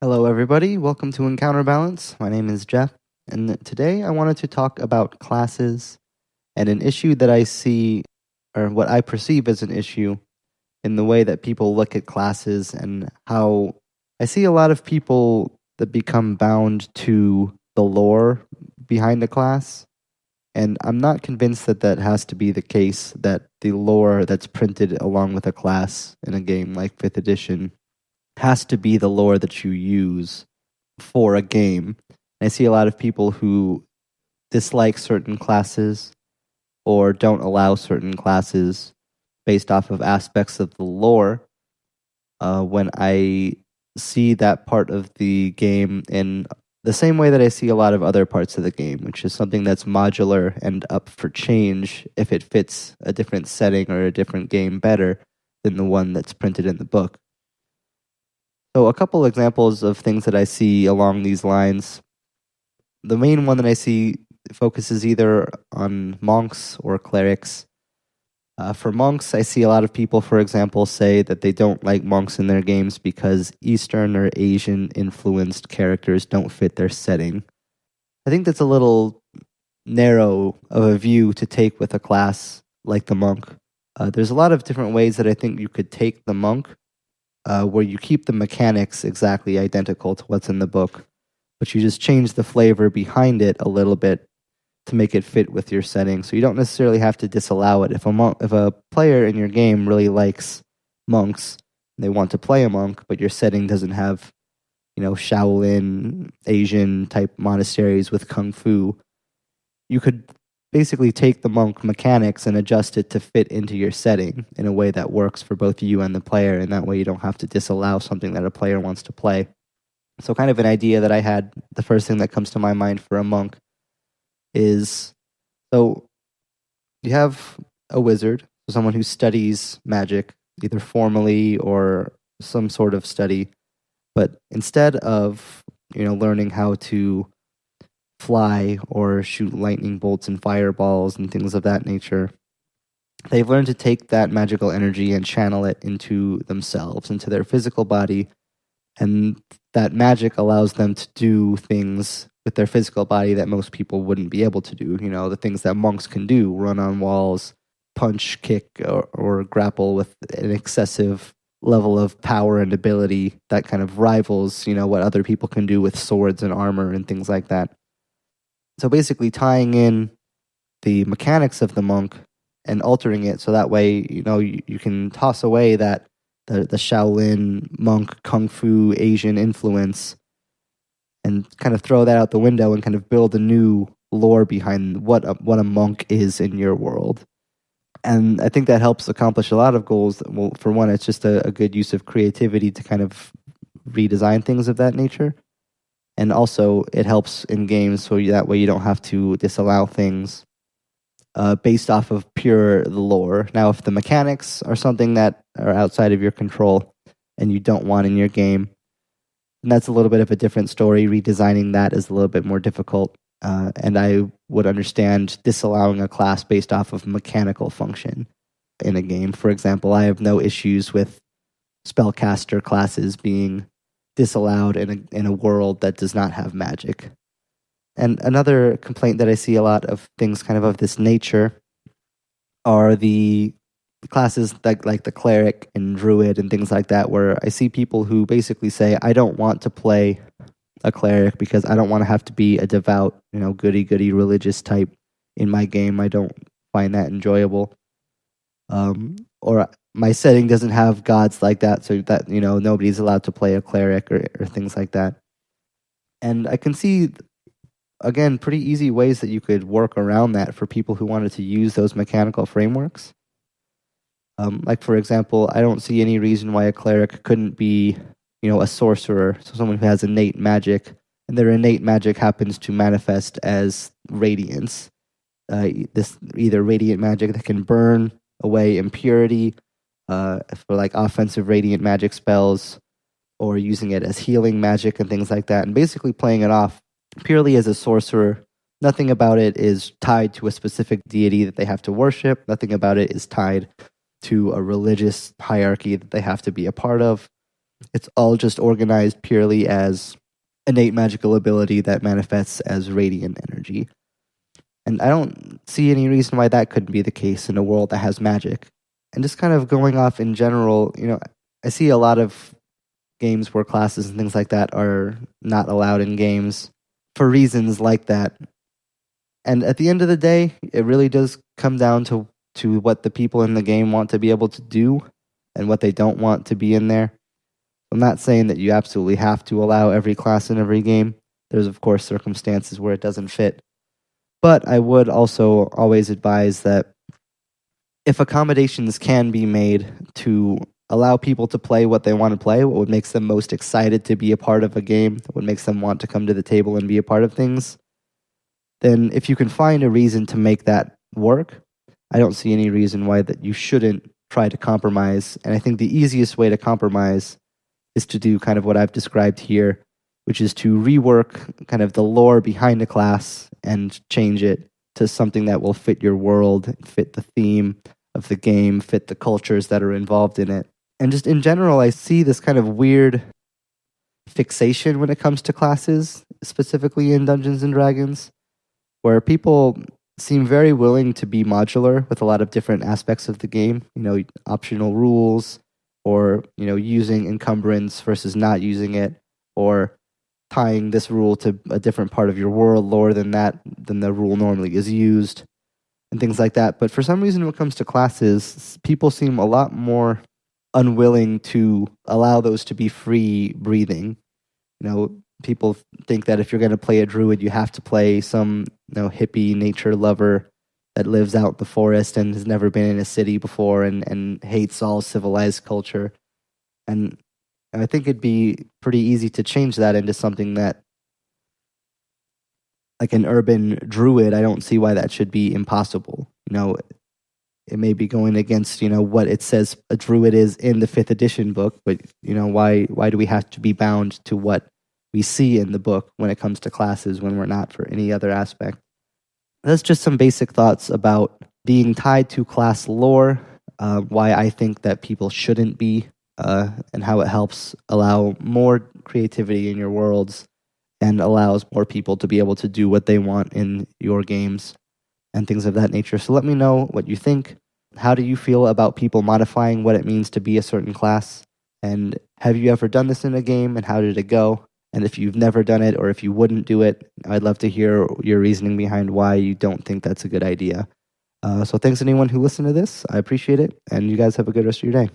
Hello, everybody. Welcome to Encounter Balance. My name is Jeff, and today I wanted to talk about classes and an issue that I see, or what I perceive as an issue, in the way that people look at classes and how I see a lot of people that become bound to the lore behind a class. And I'm not convinced that that has to be the case, that the lore that's printed along with a class in a game like 5th edition has to be the lore that you use for a game. I see a lot of people who dislike certain classes or don't allow certain classes based off of aspects of the lore. When I see that part of the game in the same way that I see a lot of other parts of the game, which is something that's modular and up for change if it fits a different setting or a different game better than the one that's printed in the book. So a couple examples of things that I see along these lines. The main one that I see focuses either on monks or clerics. For monks, I see a lot of people, for example, say that they don't like monks in their games because Eastern or Asian influenced characters don't fit their setting. I think that's a little narrow of a view to take with a class like the monk. There's a lot of different ways that I think you could take the monk, where you keep the mechanics exactly identical to what's in the book, but you just change the flavor behind it a little bit to make it fit with your setting. So you don't necessarily have to disallow it. If a player in your game really likes monks, they want to play a monk, but your setting doesn't have, Shaolin, Asian type monasteries with kung fu, you could basically take the monk mechanics and adjust it to fit into your setting in a way that works for both you and the player, and that way you don't have to disallow something that a player wants to play. So kind of an idea that I had, the first thing that comes to my mind for a monk is, so you have a wizard, someone who studies magic, either formally or some sort of study, but instead of, learning how to fly or shoot lightning bolts and fireballs and things of that nature, they've learned to take that magical energy and channel it into themselves, into their physical body, and that magic allows them to do things with their physical body that most people wouldn't be able to do. The things that monks can do: run on walls, punch, kick, or grapple with an excessive level of power and ability that kind of rivals, what other people can do with swords and armor and things like that. So basically tying in the mechanics of the monk and altering it so that way, you can toss away that the Shaolin monk kung fu Asian influence and kind of throw that out the window and kind of build a new lore behind what a monk is in your world. And I think that helps accomplish a lot of goals. Well, for one, it's just a good use of creativity to kind of redesign things of that nature. And also, it helps in games so that way you don't have to disallow things based off of pure lore. Now, if the mechanics are something that are outside of your control and you don't want in your game, then that's a little bit of a different story. Redesigning that is a little bit more difficult. And I would understand disallowing a class based off of mechanical function in a game. For example, I have no issues with spellcaster classes being disallowed in a world that does not have magic. And another complaint that I see a lot of things kind of this nature are the classes like the cleric and druid and things like that, where I see people who basically say, I don't want to play a cleric because I don't want to have to be a devout, goody-goody religious type in my game. I don't find that enjoyable. Or my setting doesn't have gods like that, so that, nobody's allowed to play a cleric or things like that. And I can see, again, pretty easy ways that you could work around that for people who wanted to use those mechanical frameworks. Like, for example, I don't see any reason why a cleric couldn't be, a sorcerer, so someone who has innate magic, and their innate magic happens to manifest as radiance. This either radiant magic that can burn away impurity, for like offensive radiant magic spells, or using it as healing magic and things like that, and basically playing it off purely as a sorcerer. Nothing about it is tied to a specific deity that they have to worship. Nothing about it is tied to a religious hierarchy that they have to be a part of. it's all just organized purely as innate magical ability that manifests as radiant energy. And I don't see any reason why that couldn't be the case in a world that has magic. And just kind of going off in general, I see a lot of games where classes and things like that are not allowed in games for reasons like that. And at the end of the day, it really does come down to what the people in the game want to be able to do and what they don't want to be in there. I'm not saying that you absolutely have to allow every class in every game. There's, of course, circumstances where it doesn't fit. But I would also always advise that if accommodations can be made to allow people to play what they want to play, what makes them most excited to be a part of a game, what makes them want to come to the table and be a part of things, then if you can find a reason to make that work, I don't see any reason why that you shouldn't try to compromise. And I think the easiest way to compromise is to do kind of what I've described here, which is to rework kind of the lore behind a class and change it to something that will fit your world, fit the theme of the game, fit the cultures that are involved in it. And just in general, I see this kind of weird fixation when it comes to classes, specifically in Dungeons and Dragons, where people seem very willing to be modular with a lot of different aspects of the game, optional rules, or, using encumbrance versus not using it, or tying this rule to a different part of your world lore than the rule normally is used, and things like that. But for some reason, when it comes to classes, people seem a lot more unwilling to allow those to be free breathing. People think that if you're going to play a druid, you have to play some hippie nature lover that lives out in the forest and has never been in a city before and hates all civilized culture. And I think it'd be pretty easy to change that into something that, like an urban druid, I don't see why that should be impossible. It may be going against, what it says a druid is in the 5th edition book, but, why do we have to be bound to what we see in the book when it comes to classes when we're not for any other aspect? That's just some basic thoughts about being tied to class lore, why I think that people shouldn't be, and how it helps allow more creativity in your worlds and allows more people to be able to do what they want in your games and things of that nature. So let me know what you think. How do you feel about people modifying what it means to be a certain class? And have you ever done this in a game, and how did it go? And if you've never done it, or if you wouldn't do it, I'd love to hear your reasoning behind why you don't think that's a good idea. So thanks anyone who listened to this. I appreciate it, and you guys have a good rest of your day.